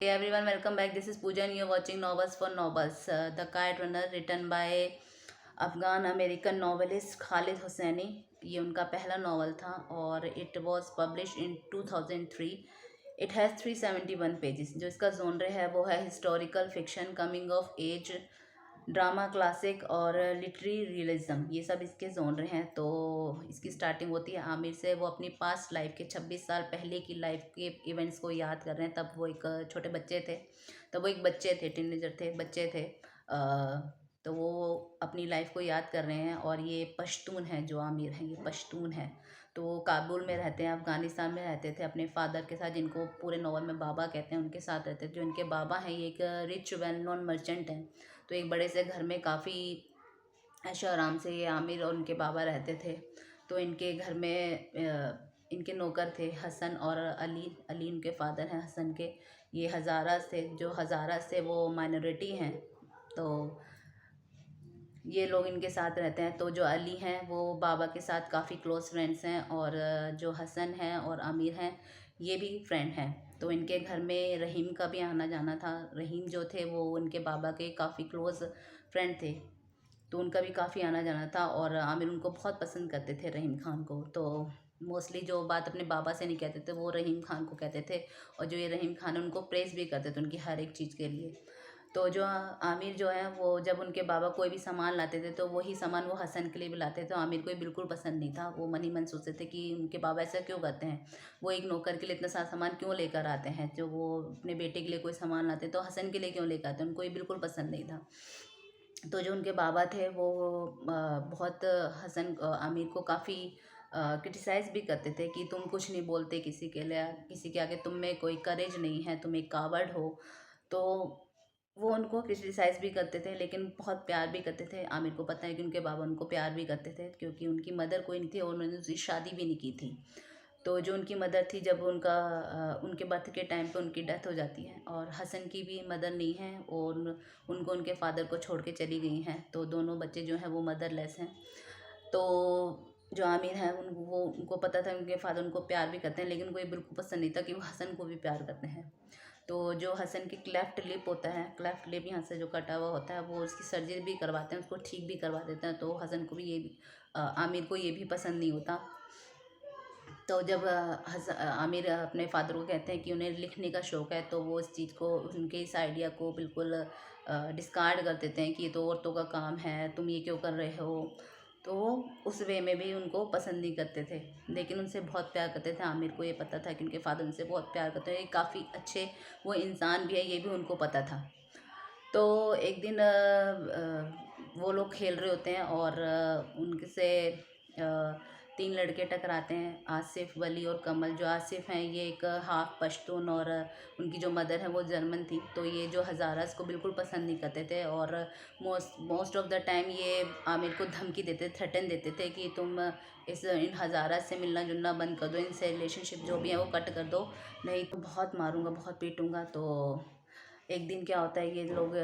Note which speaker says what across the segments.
Speaker 1: Hey everyone, welcome back. This is Pooja and you're watching Novels for Novels. The Kite Runner written by Afghan American novelist Khalid Hosseini. ये उनका पहला novel था और it was publish in 2003। It has 371 pages. जो इसका genre है वो है historical fiction, coming of age, drama, classic और लिटरेरी रियलिज्म। ये सब इसके जोनर हैं। तो इसकी स्टार्टिंग होती है आमिर से। वो अपनी पास्ट लाइफ के 26 साल पहले की लाइफ के इवेंट्स को याद कर रहे हैं। तब वो एक छोटे बच्चे थे। तब वो एक बच्चे थे, टीनेजर थे, बच्चे थे। तो वो अपनी लाइफ को याद कर रहे हैं। और ये पश्तून हैं, जो आमिर हैं ये पश्तून हैं। तो वो काबुल में रहते हैं, अफ़गानिस्तान में रहते थे अपने फादर के साथ, जिनको पूरे नॉवल में बाबा कहते हैं, उनके साथ रहते थे। जो इनके बाबा हैं ये एक रिच वेल नोन मर्चेंट हैं। तो एक बड़े से घर में काफ़ी ऐशो आराम से ये आमिर और उनके बाबा रहते थे। तो इनके घर में इनके नौकर थे हसन और अली। अली उनके फादर हैं, हसन के। ये हज़ारास थे। जो हज़ारास थे वो माइनॉरिटी हैं। तो ये लोग इनके साथ रहते हैं। तो जो अली हैं वो बाबा के साथ काफ़ी क्लोज़ फ्रेंड्स हैं। और जो हसन हैं और आमिर हैं ये भी फ्रेंड हैं। तो इनके घर में रहीम का भी आना जाना था। रहीम जो थे वो उनके बाबा के काफ़ी क्लोज़ फ्रेंड थे। तो उनका भी काफ़ी आना जाना था। और आमिर उनको बहुत पसंद करते थे, रहीम खान को। तो मोस्टली जो बात अपने बाबा से नहीं कहते थे वो रहीम खान को कहते थे। और जो ये रहीम खान है उनको प्रेज़ भी करते थे उनकी हर एक चीज़ के लिए। तो जो आमिर जो है वो जब उनके बाबा कोई भी सामान लाते थे तो वही सामान वो हसन के लिए भी लाते थे। तो आमिर को ये बिल्कुल पसंद नहीं था। वो मन ही मन सोचते थे कि उनके बाबा ऐसा क्यों करते हैं, वो एक नौकर के लिए इतना सारा सामान क्यों लेकर आते हैं। जो वो अपने बेटे के लिए कोई सामान लाते तो हसन के लिए क्यों लेकर आते, उनको ये बिल्कुल पसंद नहीं था। तो जो उनके बाबा थे वो बहुत आमिर को काफ़ी क्रिटिसाइज़ भी करते थे कि तुम कुछ नहीं बोलते किसी के लिए, किसी के आगे तुम में कोई करेज नहीं है, तुम एक कावर्ड हो। तो वो उनको क्रिटिसाइज़ भी करते थे लेकिन बहुत प्यार भी करते थे। आमिर को पता है कि उनके बाबा उनको प्यार भी करते थे, क्योंकि उनकी मदर कोई नहीं थी और उन्होंने दूसरी शादी भी नहीं की थी। तो जो उनकी मदर थी, जब उनके बर्थ के टाइम पे उनकी डेथ हो जाती है। और हसन की भी मदर नहीं है और उनको उनके फादर को छोड़ के चली गई हैं। तो दोनों बच्चे जो हैं वो मदरलेस हैं। तो जो आमिर हैं उनको पता था उनके फादर उनको प्यार भी करते हैं, लेकिन उनको ये बिल्कुल पसंद नहीं था कि वो हसन को भी प्यार करते हैं। तो जो हसन की क्लेफ्ट लिप होता है, क्लेफ्ट लिप यहाँ से जो कटा हुआ होता है, वो उसकी सर्जरी भी करवाते हैं, उसको ठीक भी करवा देते हैं। तो हसन को भी आमिर को ये भी पसंद नहीं होता। तो जब आमिर अपने फादर को कहते हैं कि उन्हें लिखने का शौक़ है, तो वो इस चीज़ को, उनके इस आइडिया को बिल्कुल डिस्कार्ड कर देते हैं कि ये तो औरतों का काम है, तुम ये क्यों कर रहे हो। तो वो उस वे में भी उनको पसंद नहीं करते थे, लेकिन उनसे बहुत प्यार करते थे। आमिर को ये पता था कि उनके फादर उनसे बहुत प्यार करते हैं, ये काफ़ी अच्छे वो इंसान भी है, ये भी उनको पता था। तो एक दिन वो लोग खेल रहे होते हैं और उनसे तीन लड़के टकराते हैं, आसिफ, वली और कमल। जो आसिफ हैं ये एक हाफ पश्तून और उनकी जो मदर है वो जर्मन थी। तो ये जो हज़ारास को बिल्कुल पसंद नहीं करते थे और मोस्ट ऑफ द टाइम ये आमिर को धमकी देते, थ्रेटन देते थे कि तुम इन हज़ारास से मिलना जुलना बंद कर दो, इनसे रिलेशनशिप जो भी है वो कट कर दो, नहीं तो बहुत मारूंगा, बहुत पीटूंगा। तो एक दिन क्या होता है, ये लोग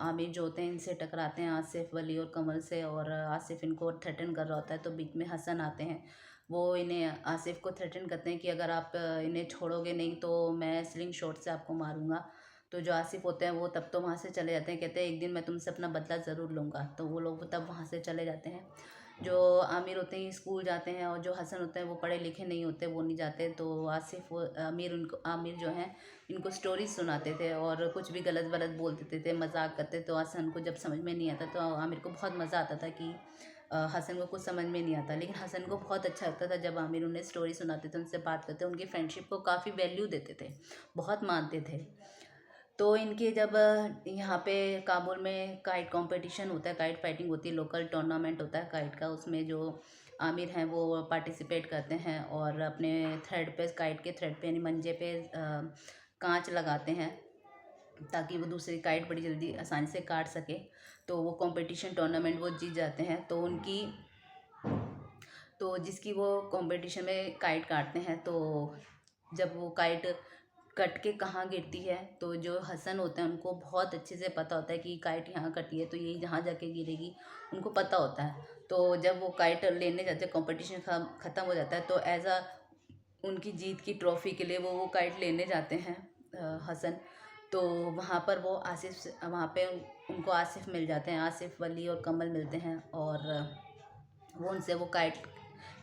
Speaker 1: आमिर जो होते हैं इनसे टकराते हैं, आसिफ, वली और कमल से। और आसिफ इनको थ्रेटन कर रहा होता है, तो बीच में हसन आते हैं। वो इन्हें, आसिफ को थ्रेटन करते हैं कि अगर आप इन्हें छोड़ोगे नहीं तो मैं स्लिंग शॉट से आपको मारूंगा। तो जो आसिफ होते हैं वो तब तो वहाँ से चले जाते हैं, कहते हैं एक दिन मैं तुमसे अपना बदला ज़रूर लूँगा। तो वो लोग तब वहाँ से चले जाते हैं। जो आमिर होते हैं स्कूल जाते हैं और जो हसन होते हैं वो पढ़े लिखे नहीं होते, वो नहीं जाते। तो आसिफ आमिर जो हैं इनको स्टोरीज सुनाते थे और कुछ भी गलत वलत बोल देते थे, मजाक करते। तो हसन को जब समझ में नहीं आता तो आमिर को बहुत मज़ा आता था कि हसन को कुछ समझ में नहीं आता, लेकिन हसन को बहुत अच्छा लगता था जब आमिर उन्हें स्टोरी सुनाते थे, उनसे बात करते, उनकी फ्रेंडशिप को काफ़ी वैल्यू देते थे, बहुत मानते थे। तो इनके जब यहाँ पे काबुल में काइट कंपटीशन होता है, काइट फाइटिंग होती है, लोकल टूर्नामेंट होता है काइट का, उसमें जो आमिर हैं वो पार्टिसिपेट करते हैं और अपने थ्रेड पे, काइट के थ्रेड पे यानी मंजे पे कांच लगाते हैं ताकि वो दूसरी काइट बड़ी जल्दी आसानी से काट सके। तो वो कंपटीशन टूर्नामेंट वो जीत जाते हैं। तो जिसकी वो कंपटीशन में काइट काटते हैं, तो जब वो काइट कट के कहाँ गिरती है, तो जो हसन होते हैं उनको बहुत अच्छे से पता होता है कि काइट यहाँ कटी है तो ये यहाँ जाके गिरेगी, उनको पता होता है। तो जब वो काइट लेने जाते हैं, कंपटीशन ख़त्म हो जाता है, तो उनकी जीत की ट्रॉफ़ी के लिए वो काइट लेने जाते हैं हसन। तो वहाँ पर वो आसिफ से वहाँ पे उनको आसिफ मिल जाते हैं, आसिफ, वली और कमल मिलते हैं और वो उनसे वो काइट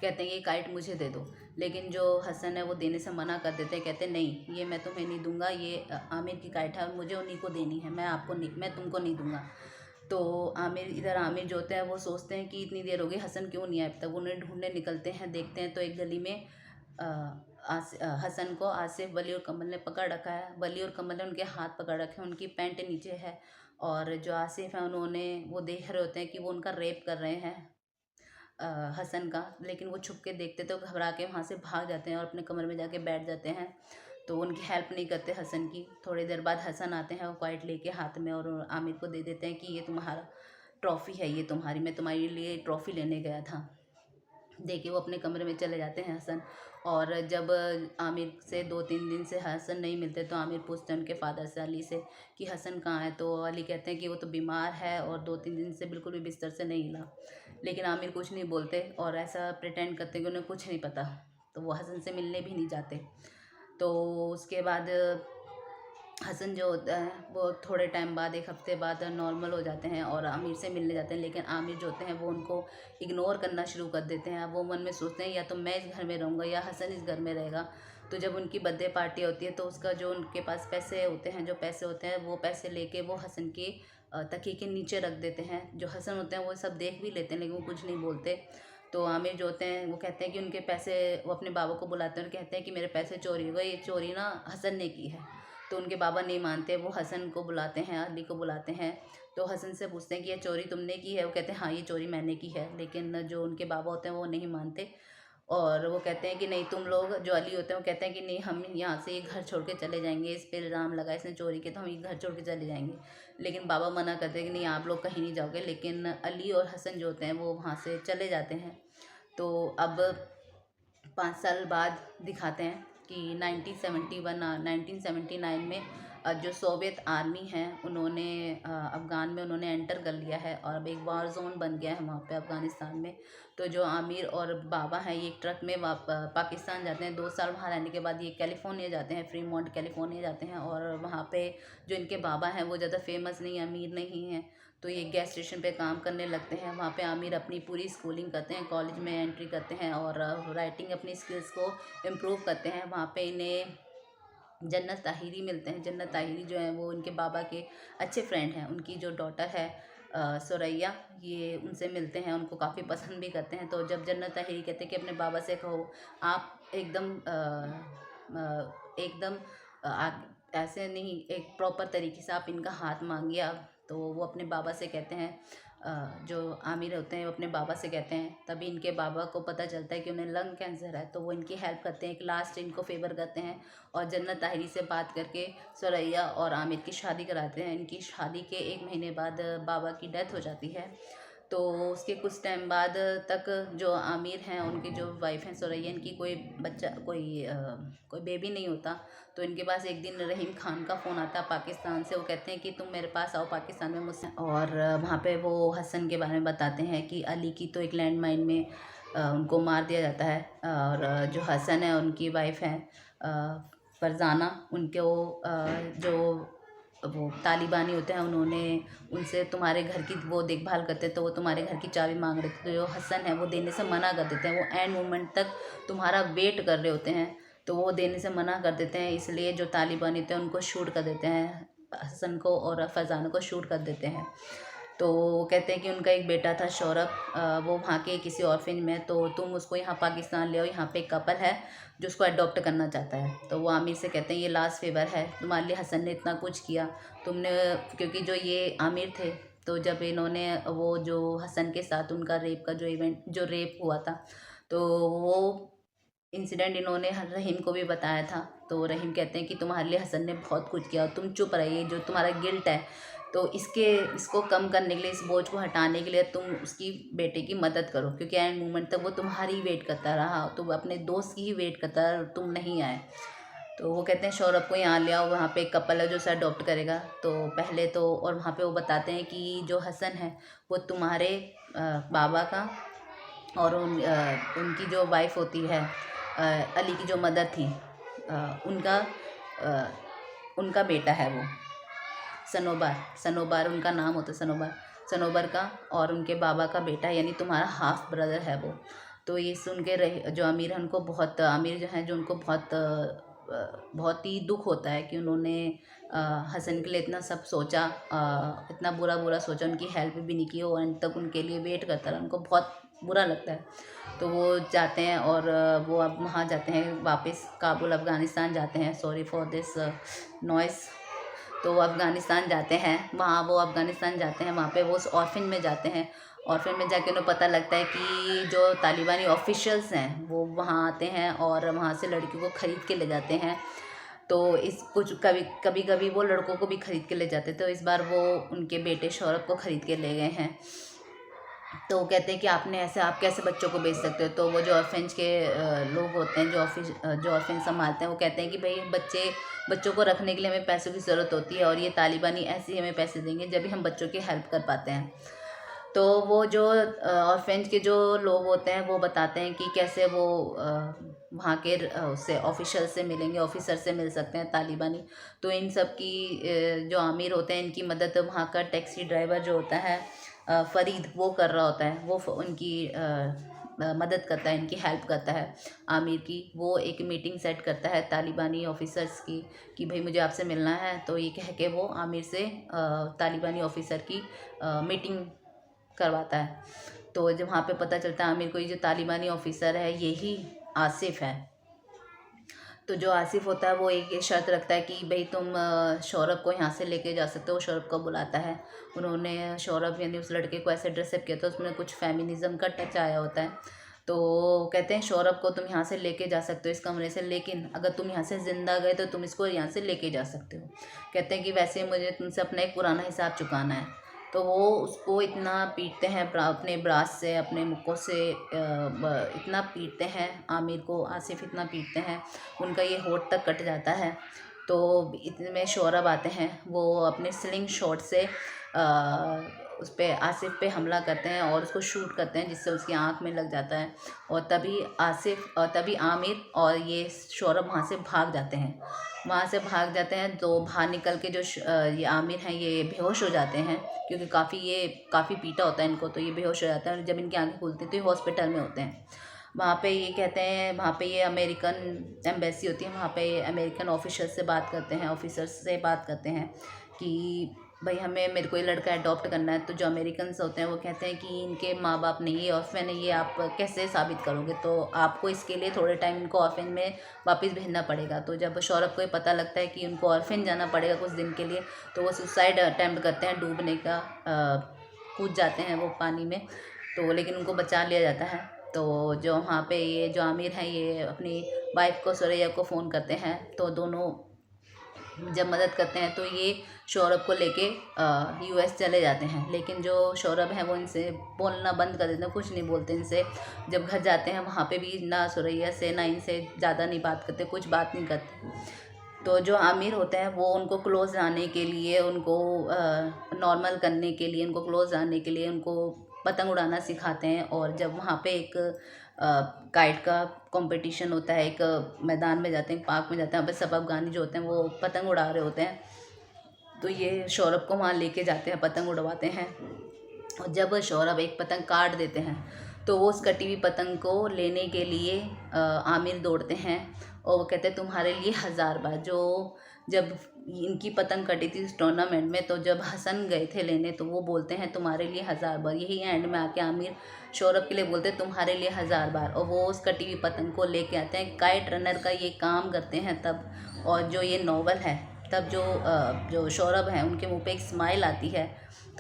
Speaker 1: कहते हैं कि काइट मुझे दे दो। लेकिन जो हसन है वो देने से मना कर देते हैं, कहते हैं नहीं ये मैं तुम्हें नहीं दूंगा, ये आमिर की काइट है और मुझे उन्हीं को देनी है, मैं तुमको नहीं दूंगा। तो आमिर जो होते हैं वो सोचते हैं कि इतनी देर हो गई हसन क्यों नहीं आया अब तक। वो उन्हें ढूंढने निकलते हैं, देखते हैं तो एक गली में हसन को आसिफ, वली और कमल ने पकड़ रखा है। वली और कमल ने उनके हाथ पकड़ रखे हैं, उनकी पैंट नीचे है और जो आसिफ है उन्होंने वो देख रहे होते हैं कि वो उनका रेप कर रहे हैं हसन का। लेकिन वो छुप के देखते तो घबरा के वहाँ से भाग जाते हैं और अपने कमरे में जाके बैठ जाते हैं। तो उनकी हेल्प नहीं करते हसन की। थोड़ी देर बाद हसन आते हैं वो क्वाइट लेके हाथ में और आमिर को दे देते हैं कि ये तुम्हारा ट्रॉफ़ी है, ये तुम्हारी, मैं तुम्हारे लिए ट्रॉफ़ी लेने गया था। दे के वो अपने कमरे में चले जाते हैं हसन। और जब आमिर से 2-3 दिन से हसन नहीं मिलते तो आमिर पूछते हैं उनके फादर से, अली से, कि हसन कहाँ है। तो अली कहते हैं कि वो तो बीमार है और 2-3 दिन से बिल्कुल भी बिस्तर से नहीं हिला। लेकिन आमिर कुछ नहीं बोलते और ऐसा प्रिटेंड करते हैं कि उन्हें कुछ नहीं पता। तो वो हसन से मिलने भी नहीं जाते। तो उसके बाद हसन जो होता है वो थोड़े टाइम बाद, 1 हफ्ते बाद नॉर्मल हो जाते हैं और आमिर से मिलने जाते हैं। लेकिन आमिर जो होते हैं वो उनको इग्नोर करना शुरू कर देते हैं। वो मन में सोचते हैं या तो मैं इस घर में रहूँगा या हसन इस घर में रहेगा। तो जब उनकी बर्थडे पार्टी होती है तो उसका जो उनके पास पैसे होते हैं, जो पैसे होते हैं वो पैसे लेके वो हसन के तकिए के नीचे रख देते हैं। जो हसन होते हैं वो सब देख भी लेते हैं लेकिन वो कुछ नहीं बोलते। तो आमिर जो होते हैं वो कहते हैं कि उनके पैसे, वो अपने बाबा को बुलाते हैं और कहते हैं कि मेरे पैसे चोरी हो गए, ये चोरी ना हसन ने की है। तो उनके बाबा नहीं मानते, वो हसन को बुलाते हैं, अली को बुलाते हैं। तो हसन से पूछते हैं कि ये चोरी तुमने की है। वो कहते हैं हाँ ये चोरी मैंने की है। लेकिन जो उनके बाबा होते हैं वो नहीं मानते और वो कहते हैं कि नहीं तुम लोग, जो अली होते हैं वो कहते हैं कि नहीं हम यहाँ से ये घर छोड़ के चले जाएंगे, इस पे इल्ज़ाम लगा इसने चोरी किया तो हम ये घर छोड़ के चले जाएंगे। लेकिन बाबा मना करते हैं कि नहीं आप लोग कहीं नहीं जाओगे। लेकिन अली और हसन जो होते हैं वो वहाँ से चले जाते हैं। तो अब 5 साल बाद दिखाते हैं कि 1979 में जो सोवियत आर्मी है उन्होंने अफ़गान में उन्होंने एंटर कर लिया है और अब एक वार जोन बन गया है वहाँ पे अफ़गानिस्तान में। तो जो आमिर और बाबा हैं ये एक ट्रक में पाकिस्तान जाते हैं। 2 साल वहाँ रहने के बाद ये कैलिफोर्निया जाते हैं, फ्रीमोंट कैलिफोर्निया जाते हैं। और वहाँ पे जो इनके बाबा हैं वो ज़्यादा फेमस नहीं, अमीर नहीं हैं। तो ये गैस स्टेशन पे काम करने लगते हैं। वहाँ पे आमिर अपनी पूरी स्कूलिंग करते हैं, कॉलेज में एंट्री करते हैं और राइटिंग अपनी स्किल्स को इम्प्रूव करते हैं। वहाँ पे इन्हें जन्नत ताहिरी मिलते हैं। जन्नत ताहिरी जो है वो इनके बाबा के अच्छे फ्रेंड हैं। उनकी जो डॉटर है सुरैया, ये उनसे मिलते हैं, उनको काफ़ी पसंद भी करते हैं। तो जब जन्नत ताहिरी कहते हैं कि अपने बाबा से कहो आप एकदम ऐसे नहीं, एक प्रॉपर तरीके से आप इनका हाथ मांगिए आप। तो वो अपने बाबा से कहते हैं, जो आमिर होते हैं वो अपने बाबा से कहते हैं। तभी इनके बाबा को पता चलता है कि उन्हें लंग कैंसर है। तो वो इनकी हेल्प करते हैं, एक लास्ट इनको फेवर करते हैं और जन्नत ताहिरी से बात करके सुरैया और आमिर की शादी कराते हैं। इनकी शादी के 1 महीने बाद बाबा की डेथ हो जाती है। तो उसके कुछ टाइम बाद तक जो आमिर हैं उनकी जो वाइफ हैं सुरैया, इनकी कोई बच्चा, कोई बेबी नहीं होता। तो इनके पास एक दिन रहीम खान का फ़ोन आता है पाकिस्तान से। वो कहते हैं कि तुम मेरे पास आओ पाकिस्तान में मुझसे। और वहाँ पे वो हसन के बारे में बताते हैं कि अली की तो एक लैंड माइन में उनको मार दिया जाता है। और जो हसन है उनकी वाइफ हैं फरजाना, उनको जो वो तालिबानी होते हैं उन्होंने उनसे तुम्हारे घर की वो देखभाल करते, तो वो तुम्हारे घर की चाबी मांग रहे थे। तो जो हसन है वो देने से मना कर देते हैं। वो एंड मोमेंट तक तुम्हारा वेट कर रहे होते हैं तो वो देने से मना कर देते हैं। इसलिए जो तालिबानी होते हैं उनको शूट कर देते हैं, हसन को और फरजाना को शूट कर देते हैं। तो वो कहते हैं कि उनका एक बेटा था सौरभ, वो वहाँ के किसी ऑर्फेज में, तो तुम उसको यहाँ पाकिस्तान ले आओ, यहाँ पे एक कपल है जो उसको अडॉप्ट करना चाहता है। तो वो आमिर से कहते हैं ये लास्ट फेवर है तुम्हारे लिए, हसन ने इतना कुछ किया तुमने, क्योंकि जो ये आमिर थे तो जब इन्होंने वो जो हसन के साथ उनका रेप का जो इवेंट, जो रेप हुआ था, तो वो इंसिडेंट इन्होंने रहीम को भी बताया था। तो रहीम कहते हैं कि तुम्हारे लिए हसन ने बहुत कुछ किया और तुम चुप रहिए, जो तुम्हारा गिल्ट है तो इसको कम करने के लिए, इस बोझ को हटाने के लिए तुम उसकी बेटे की मदद करो, क्योंकि एंड मोमेंट तक वो तुम्हारी वेट करता रहा, तो वो अपने दोस्त की ही वेट करता रहा, तुम नहीं आए। तो वो कहते हैं सौरभ को यहाँ ले आओ, वहाँ पे एक कपल है जो उसे अडॉप्ट करेगा। तो पहले तो और वहाँ पे वो बताते हैं कि जो हसन है वो तुम्हारे बाबा का और उनकी जो वाइफ होती है अली की जो मदर थी, उनका उनका बेटा है वो, सनोबर उनका नाम होता है, सनोबर का, और उनके बाबा का बेटा, यानी तुम्हारा हाफ ब्रदर है वो। तो ये सुन के जो आमिर है उनको बहुत, आमिर जो है जो उनको बहुत ही दुख होता है कि उन्होंने हसन के लिए इतना सब सोचा, इतना बुरा सोचा, उनकी हेल्प भी नहीं की, और एंड तक उनके लिए वेट करता रहा, उनको बहुत बुरा लगता है। तो वो जाते हैं और वो अब वहाँ जाते हैं वापस काबुल, अफ़गानिस्तान जाते हैं। Sorry for this noise. तो वो अफ़गानिस्तान जाते हैं, वहाँ पे वो उस ऑर्फिन में जाते हैं। ऑर्फिन में जाके उन्हें पता लगता है कि जो तालिबानी ऑफिशियल्स हैं वो वहाँ आते हैं और वहाँ से लड़कियों को ख़रीद के ले जाते हैं। तो इस कुछ कभी कभी वो लड़कों को भी ख़रीद के ले जाते, तो इस बार वो उनके बेटे शौरभ को ख़रीद के ले गए हैं। तो वो कहते हैं कि आप कैसे बच्चों को बेच सकते हो। तो वो जो ऑर्फेंज के लोग होते हैं, जो ऑर्फेंज संभालते हैं, वो कहते हैं कि भाई बच्चों को रखने के लिए हमें पैसों की ज़रूरत होती है, और ये तालिबानी ऐसे ही हमें पैसे देंगे जब भी हम बच्चों की हेल्प कर पाते हैं। तो वो जो ऑर्फेंज के जो लोग होते हैं वो बताते हैं कि कैसे वो वहाँ के उससे ऑफिसर से मिल सकते हैं तालिबानी। तो इन सब की जो आमिर होते हैं इनकी मदद वहाँ का टैक्सी ड्राइवर जो होता है फ़रीद, वो कर रहा होता है। वो उनकी मदद करता है, इनकी हेल्प करता है आमिर की। वो एक मीटिंग सेट करता है तालिबानी ऑफिसर्स की कि भाई मुझे आपसे मिलना है। तो ये कह के वो आमिर से तालिबानी ऑफिसर की मीटिंग करवाता है। तो जब वहाँ पे पता चलता है आमिर को, ये जो तालिबानी ऑफिसर है यही आसिफ है। तो जो आसिफ होता है वो एक शर्त रखता है कि भाई तुम शौरभ को यहाँ से लेके जा सकते हो। शौरभ को बुलाता है। उन्होंने शौरभ यानी उस लड़के को ऐसे ड्रेसअप किया था, उसमें कुछ फेमिनिज़म का टच आया होता है। तो कहते हैं शौरभ को तुम यहाँ से लेके जा सकते हो इस कमरे से, लेकिन अगर तुम यहाँ से ज़िंदा गए तो तुम इसको यहाँ से लेके जा सकते हो। कहते हैं कि वैसे मुझे तुमसे अपना एक पुराना हिसाब चुकाना है। तो वो उसको इतना पीटते हैं, अपने ब्रास से, अपने मुक्कों से इतना पीटते हैं आमिर को, आसिफ इतना पीटते हैं उनका ये होठ तक कट जाता है। तो इतने में शौरभ आते हैं, वो अपने स्लिंग शॉट से उस पर आसिफ पे हमला करते हैं और उसको शूट करते हैं, जिससे उसकी आंख में लग जाता है। और तभी आमिर और ये शौरभ वहाँ से भाग जाते हैं। तो बाहर निकल के जो ये आमिर हैं ये बेहोश हो जाते हैं, क्योंकि काफ़ी पीटा होता है इनको। तो ये बेहोश हो जाते हैं और जब इनकी आंखें खुलती हैं तो ये हॉस्पिटल में होते हैं। वहाँ पे ये कहते हैं, वहाँ पे ये अमेरिकन एम्बेसी होती है, वहाँ पे अमेरिकन ऑफिसर्स से बात करते हैं कि भाई मेरे को ये लड़का अडॉप्ट करना है। तो जो अमेरिकन्स होते हैं वो कहते हैं कि इनके माँ बाप नहीं है ऑर्फन है, ये आप कैसे साबित करोगे। तो आपको इसके लिए थोड़े टाइम इनको ऑर्फन में वापस भेजना पड़ेगा। तो जब शौरभ को ये पता लगता है कि उनको ऑर्फन जाना पड़ेगा कुछ दिन के लिए, तो वो सुसाइड अटैम्प्ट करते हैं, डूबने का कूद जाते हैं वो पानी में। तो लेकिन उनको बचा लिया जाता है। तो जो वहाँ पे ये जो आमिर हैं ये अपनी वाइफ को, सुरैया को फ़ोन करते हैं। तो दोनों जब मदद करते हैं तो ये शौरभ को लेके यूएस चले जाते हैं। लेकिन जो शौरभ हैं वो इनसे बोलना बंद कर देते हैं, कुछ नहीं बोलते इनसे। जब घर जाते हैं वहाँ पे भी ना सुरैया से ना इनसे ज़्यादा नहीं बात करते, कुछ बात नहीं करते। तो जो आमिर होते हैं वो उनको क्लोज़ आने के लिए, उनको नॉर्मल करने के लिए, उनको क्लोज़ आने के लिए उनको पतंग उड़ाना सिखाते हैं। और जब वहाँ पे एक काइट का कंपटीशन होता है, एक मैदान में जाते हैं, पार्क में जाते हैं, वहाँ पे सब अफ़गानी जो होते हैं वो पतंग उड़ा रहे होते हैं। तो ये शौरभ को वहाँ लेके जाते हैं, पतंग उड़वाते हैं। और जब शौरभ एक पतंग काट देते हैं तो वो उस कटी हुई पतंग को लेने के लिए आमिर दौड़ते हैं, और वो कहते हैं तुम्हारे लिए 1000 बार। जब इनकी पतंग कटी थी उस टूर्नामेंट में, तो जब हसन गए थे लेने तो वो बोलते हैं तुम्हारे लिए 1000 बार। यही एंड में आके आमिर शौरभ के लिए बोलते हैं तुम्हारे लिए 1000 बार, और वो उस कटी हुई पतंग को लेके आते हैं। काइट रनर का ये काम करते हैं तब। और जो ये नॉवल है तब जो शौरभ हैं उनके मुंह पे एक स्माइल आती है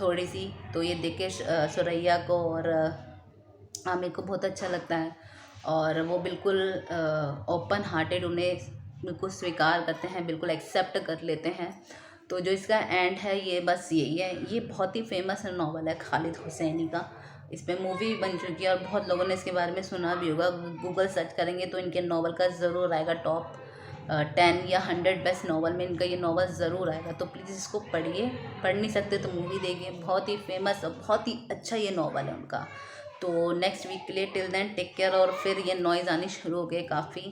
Speaker 1: थोड़ी सी। तो ये देख के सुरैया को और आमिर को बहुत अच्छा लगता है, और वो बिल्कुल ओपन हार्टेड उन्हें बिल्कुल स्वीकार करते हैं, बिल्कुल एक्सेप्ट कर लेते हैं। तो जो इसका एंड है ये बस यही है। ये बहुत ही फेमस नॉवल है खालिद हुसैनी का। इस पर मूवी भी बन चुकी है और बहुत लोगों ने इसके बारे में सुना भी होगा। गूगल सर्च करेंगे तो इनके नॉवल का ज़रूर आएगा टॉप 10 या 100 बेस्ट नॉवल में इनका ये नॉवल ज़रूर आएगा। तो प्लीज़ इसको पढ़िए, पढ़ नहीं सकते तो मूवी देखिए। बहुत ही फेमस और बहुत ही अच्छा ये नॉवल है उनका। तो नेक्स्ट वीक के लिए टिल देन टेक केयर। और फिर ये नॉइज़ आनी शुरू हो गए काफ़ी।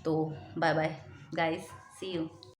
Speaker 1: तो bye bye guys, see you.